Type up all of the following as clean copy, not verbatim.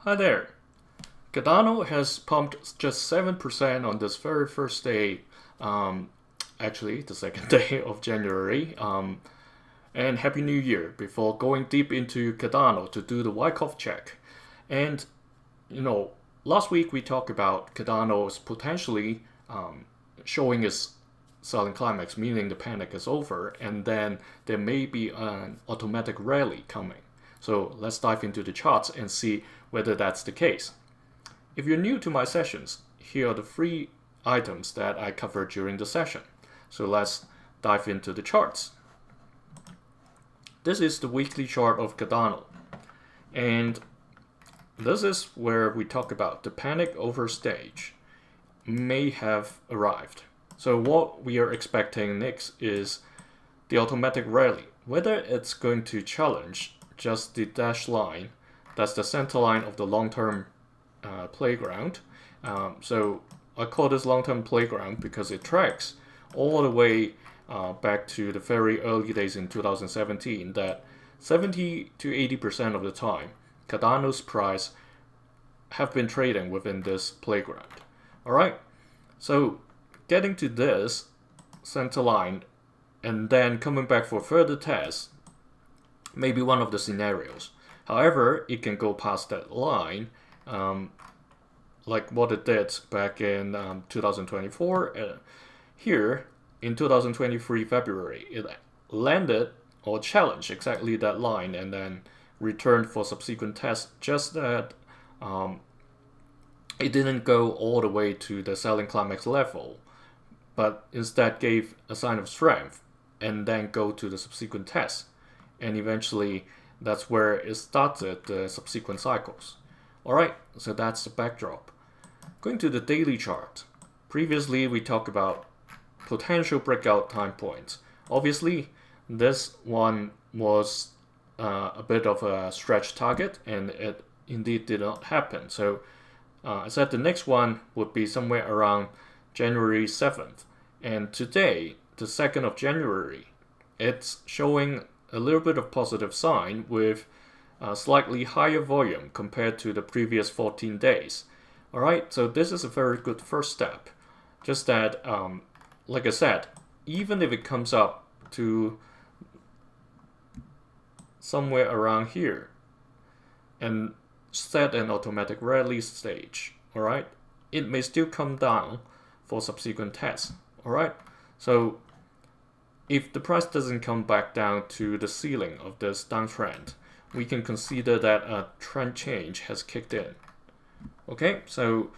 Hi there. Cardano has pumped just 7% on this very first day, actually the second day of January. And Happy New Year before going deep into Cardano to do the Wyckoff check. And, you know, last week we talked about Cardano's potentially showing its selling climax, meaning the panic is over, and then there may be an automatic rally coming. So let's dive into the charts and see whether that's the case. If you're new to my sessions, here are the free items that I covered during the session. So let's dive into the charts. This is the weekly chart of Cardano. And this is where we talk about the panic over stage may have arrived. So what we are expecting next is the automatic rally. Whether it's going to challenge just the dashed line, that's the center line of the long-term playground. So I call this long-term playground because it tracks all the way back to the very early days in 2017 that 70 to 80% of the time, Cardano's price have been trading within this playground. Alright, so getting to this center line and then coming back for further tests may be one of the scenarios. However, it can go past that line, like what it did back in 2024. Here, in 2023 February, it landed or challenged exactly that line and then returned for subsequent tests, just that it didn't go all the way to the selling climax level, but instead gave a sign of strength and then go to the subsequent tests. And eventually, that's where it started the subsequent cycles. Alright, so that's the backdrop. Going to the daily chart. Previously, we talked about potential breakout time points. Obviously, this one was a bit of a stretch target, and it indeed did not happen. So I said the next one would be somewhere around January 7th. And today, the 2nd of January, it's showing a little bit of positive sign with a slightly higher volume compared to the previous 14 days. Alright, so this is a very good first step. Just that, like I said, even if it comes up to somewhere around here and set an automatic rally stage, alright, it may still come down for subsequent tests. Alright, so if the price doesn't come back down to the ceiling of this downtrend, we can consider that a trend change has kicked in. Okay, so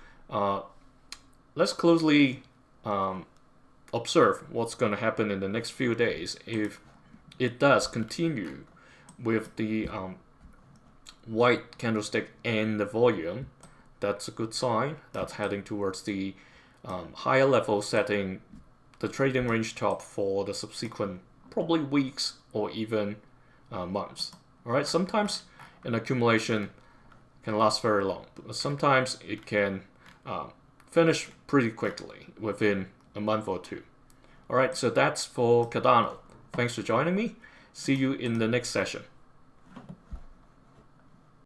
let's closely observe what's going to happen in the next few days. If it does continue with the white candlestick and the volume, that's a good sign. That's heading towards the higher level, setting the trading range top for the subsequent probably weeks or even months. Alright, sometimes an accumulation can last very long, but sometimes it can finish pretty quickly within a month or two. Alright, so that's for Cardano. Thanks for joining me. See you in the next session.